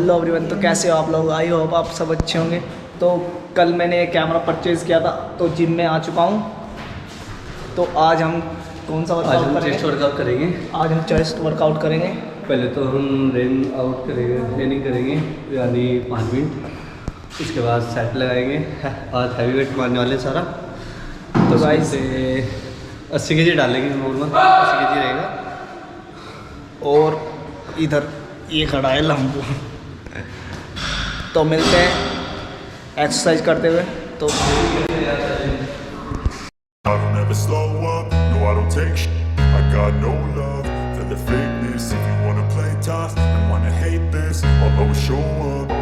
Hello everyone, तो कैसे हो आप लोग? आई होप आप सब अच्छे होंगे। तो कल मैंने ये कैमरा परचेज़ किया था, तो जिम में आ चुका हूँ। तो आज हम कौन सा वर्कआउट करेंगे? चेस्ट वर्कआउट करेंगे। आज हम चेस्ट वर्कआउट करेंगे। पहले तो हम रनिंग करेंगे यानी 5 मिनट। उसके बाद सेट लगाएंगे और हैवी वेट मारने वाले सारा। तो गाइस से 80 kg डालेंगे, नॉर्मल 80 kg रहेगा। और इधर ये खड़ा है लंबू। तो मिलते हैं एक्सरसाइज करते हुए। तो I don't ever slow up, no I don't take shit. I got no love for the fakeness. If you wanna play tough and wanna hate this, I'll always show up.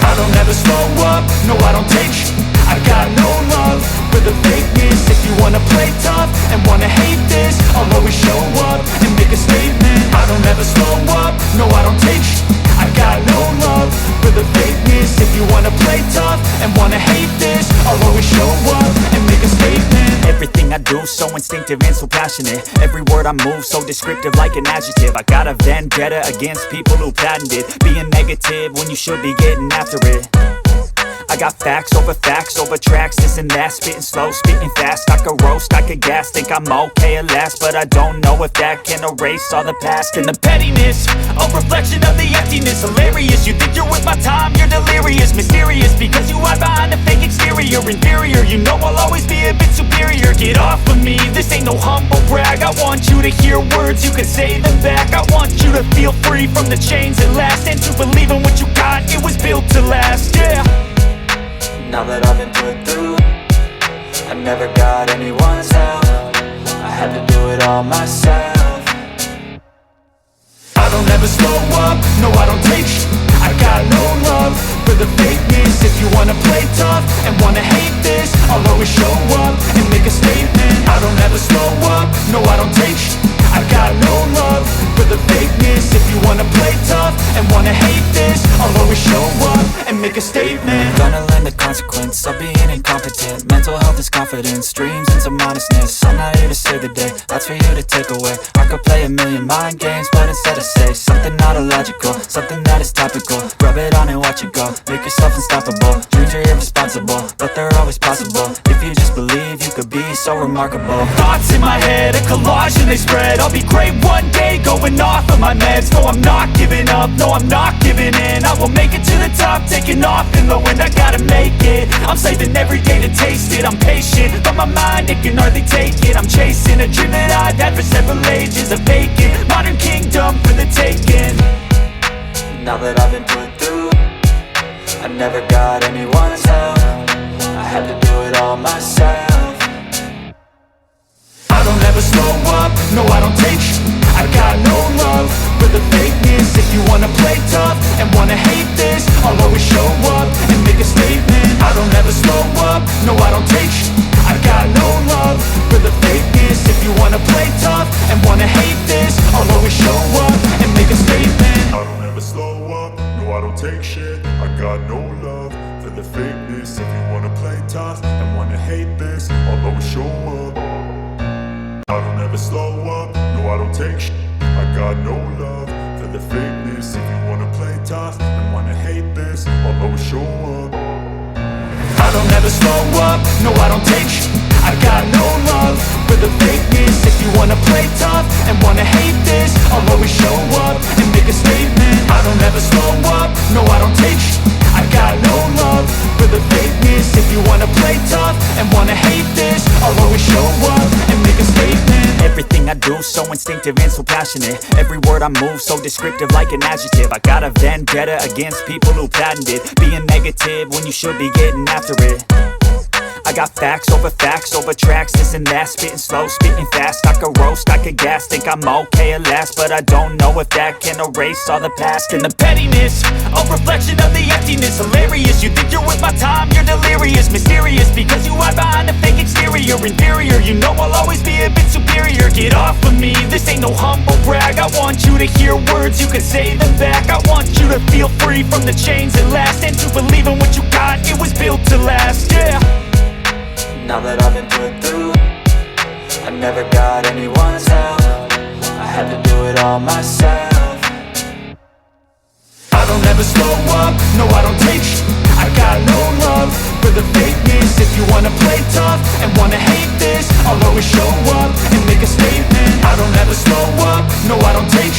I don't ever slow up, no I don't take shit. I got no love for the fakeness. If you wanna play tough and wanna hate this, I'll always show up and make a statement. I don't ever slow up, no I don't take shit. I got no love for the fakeness. If you wanna play tough and wanna hate this, I'll always show up and make a statement. Everything I do so instinctive and so passionate. Every word I move so descriptive like an adjective. I got a vendetta against people who patented being negative when you should be getting after it. I got facts over tracks, this and that. Spitting slow, spitting fast. I could roast, I could gas. Think I'm okay at last, but I don't know if that can erase all the past. And the pettiness, a reflection of the emptiness. Hilarious, you think you're worth my time, you're delirious. Mysterious, because you hide behind a fake exterior. Inferior, you know I'll always be a bit superior. Get off of me, this ain't no humble brag. I want you to hear words, you can say them back. I want you to feel free from the chains that last, and to believe in what you got, it was built to last, yeah. Now that I've been put through, I never got anyone's help. I had to do it all myself. I don't ever slow up, no I don't take shit. I got no love for the fakeness. If you wanna play tough and wanna hate this, I'll always show up and make a statement. I don't ever slow up, no I don't take shit. I got no love for the fakeness. If you wanna play tough and wanna hate this, I'll always show up and make a statement. Gonna learn the consequence of being incompetent. Mental health is confidence, dreams and some honestness. I'm not here to save the day, that's for you to take away. I could play a million mind games, but instead I say something not illogical, something that is topical. Rub it on and watch it go, make yourself unstoppable. Dreams are irresponsible, but they're always possible. If you just believe, you could be so remarkable. Thoughts in my head, a collage and they spread. I'll be great one day, going off of my meds. No, I'm not giving up, no, I'm not giving in. I will make it to the top, taking off in the wind. I gotta make it, I'm saving every day to taste it. I'm patient, but my mind, it can hardly take it. I'm chasing a dream that I've had for several ages. A vacant, modern kingdom for the taking. Now that I've been put through, I never got anyone's help. I had to do it all myself. I don't ever slow up, no I don't take shit. I got no love for the fakeness. If you wanna play tough and wanna hate this, I'll always show up and make a statement. I don't ever slow up, no I don't take shit. I got no love for the fakeness. If you wanna play tough and wanna hate this, I'll always show up and make a statement. I don't ever slow up, no I don't take shit. I got no love for the fakeness. If you wanna play tough and wanna hate this, I'll always show up. I don't ever slow up, no I don't take shit. I got no love for the fakeness. If you wanna play tough and wanna hate this, I'll always show up. I don't ever slow up, no I don't take shit. I got no love for the fakeness. If you wanna play tough and wanna hate this, I'll always show up and make a statement. I don't ever slow up, no I don't take shit. I got no love for the fakeness. If you wanna play tough and wanna hate this, I'll always show up and make a statement. Everything I do so instinctive and so passionate. Every word I move so descriptive like an adjective. I got a vendetta against people who patented being negative when you should be getting after it. I got facts over tracks, this and that. Spitting slow, spitting fast. I could roast, I could gas. Think I'm okay at last, but I don't know if that can erase all the past. And the pettiness, a reflection of the emptiness. Hilarious, you think you're worth my time, you're delirious. Mysterious, because you hide behind a fake exterior. Inferior, you know I'll always be a bit superior. Get off of me, this ain't no humble brag. I want you to hear words, you can say them back. I want you to feel free from the chains that last, and to believe in what you got, it was built to last, yeah. Now that I've been put through, I never got anyone's help. I had to do it all myself. I don't don't ever slow up, no I don't take I got no love for the fakeness. If you wanna play tough and wanna hate this, I'll always show up and make a statement. I don't ever slow up, no I don't take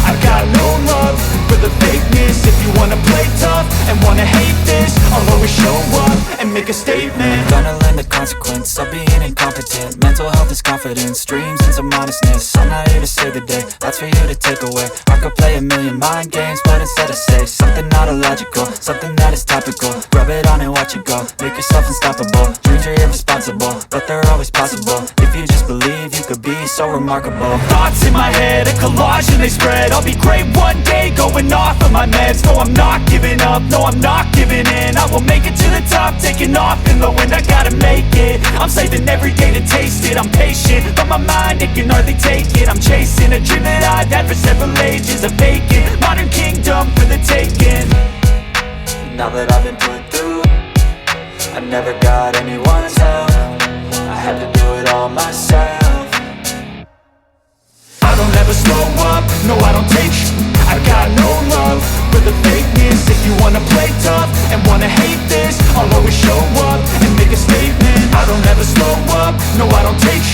I got no love for the fakeness. If you wanna play tough and wanna hate this, I'll always show up and make a statement. Gonna learn the consequence of being incompetent. Mental health is confidence, dreams into modestness. I'm not here to save the day, that's for you to take away. I could play a million mind games, but instead I say something not illogical, something that is topical. Rub it on and watch it go, make yourself unstoppable. Dreams are irresponsible, but they're always possible. If you just believe, you could be so remarkable. Thoughts in my head, a collage and they spread. I'll be great one day, going off of my meds. No, I'm not giving up, no, I'm not giving in. I will make it to the top, taking off in the wind. I gotta make it, I'm saving every day to taste it. I'm patient, but my mind, it can hardly take it. I'm chasing a dream that I've had for several ages. A vacant, modern kingdom for the taking. Now that I've been put through, I never got anyone's help. I had to do it all myself. I don't ever slow up, no I don't take I got no love for the fakeness. If you wanna play tough and wanna hate this, I'll always show up and make a statement. I don't ever slow up, no I don't take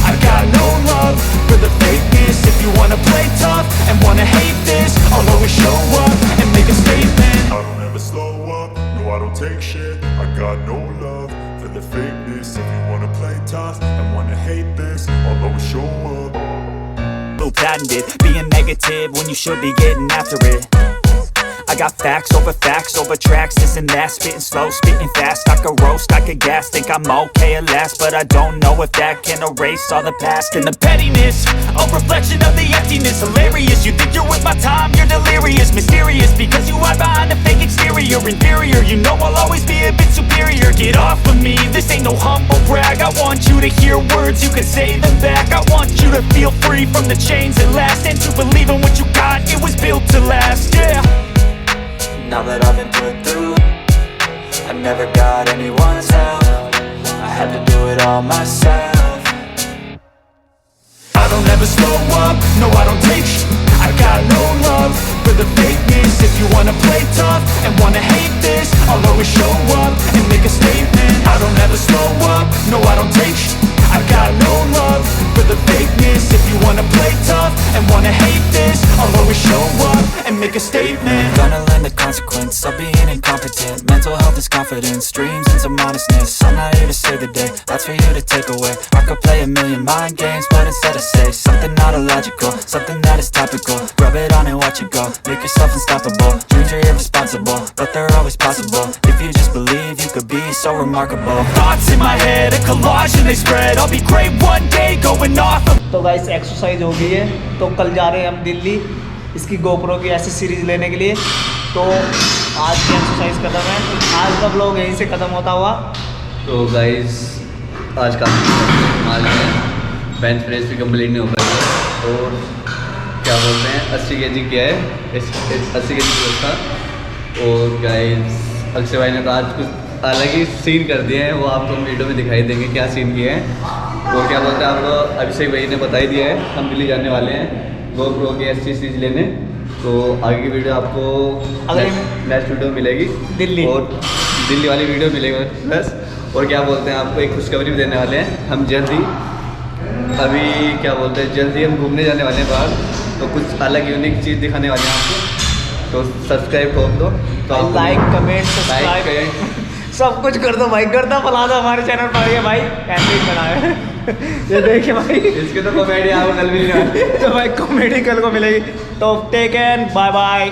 I got no love for the fakeness. If you wanna play tough and wanna hate this, I'll always show up and make a statement. I don't ever slow up, no I don't take shit. I got no love for the fakeness. If you wanna play tough and wanna hate this, I'll always show up. Patented, being negative when you should be getting after it. I got facts over tracks, this and that. Spitting slow, spitting fast, I could roast, I could gas. Think I'm okay at last, but I don't know if that can erase all the past. And the pettiness, a reflection of the emptiness. Hilarious, you think you're with my time, you're delirious. Mysterious, because you hide behind a fake exterior. Inferior, you know I'll always be a bit superior. Get off of me, this ain't no humble brag. I want you to hear words, you can say them back. I want you to feel free from the chains that last, and to believe in what you got, it was built to last, yeah. Now that I've been put through, I never got anyone's help. I had to do it all myself. I don't ever slow up, no I don't take I got no love for the fakeness. If you wanna play tough and wanna hate this, I'll always show up and make a statement. I don't ever slow up, no I don't take I got no love for the fakeness. If you wanna play tough and wanna hate this, I'll always show up and make a statement. Gonna learn the consequence of being incompetent. Mental health is confidence, dreams into modestness. I'm not here to save the day, that's for you to take away. I could play a million mind games, but instead I say something not illogical, something that is topical. Rub it on and watch it go, make yourself unstoppable. Dreams are irresponsible, but they're always possible. If you just believe, you could be so remarkable. Thoughts in my head, a collage and they spread. I'll be great one day, going off of तो guys exercise हो गई है, तो कल जा रहे हैं हम दिल्ली इसकी गोप्रो की ऐसी सीरीज़ लेने के लिए। तो आज की एक्सरसाइज खत्म है, आज का ब्लॉग यहीं से ख़त्म होता हुआ। तो गाइस आज का आज बेंच प्रेस भी कंप्लीट नहीं हो पाया और क्या बोलते हैं 80 kg किया है, 80 kg की था। और गाइस अक्षय भाई ने तो आज कुछ अलग ही सीन कर दिए हैं, वो आपको हम वीडियो में दिखाई देंगे क्या सीन किए हैं। और क्या बोलते हैं आपको अभिषेक भाई ने बता ही दिया है, हम दिल्ली जाने वाले हैं गोप्रो की ऐसी चीज़ लेने। तो आगे की वीडियो आपको नेक्स्ट वीडियो मिलेगी दिल्ली, और दिल्ली वाली वीडियो मिलेगी बस। और क्या बोलते हैं आपको एक खुशखबरी भी देने वाले हैं, हम जल्दी अभी क्या बोलते हैं जल्दी हम घूमने जाने वाले हैं बाहर, तो कुछ अलग यूनिक चीज़ दिखाने वाले हैं आपको। तो सब्सक्राइब कर दो, तो लाइक कमेंट सब्सक्राइब सब कुछ कर दो भाई, गर्दा फैला दो हमारे चैनल पर। ये भाई कैसे बनाए ये देखिए भाई, इसके तो कॉमेडी आपको कल मिलने वाली है। तो भाई कॉमेडी कल को मिलेगी। तो टेक केयर, बाय बाय।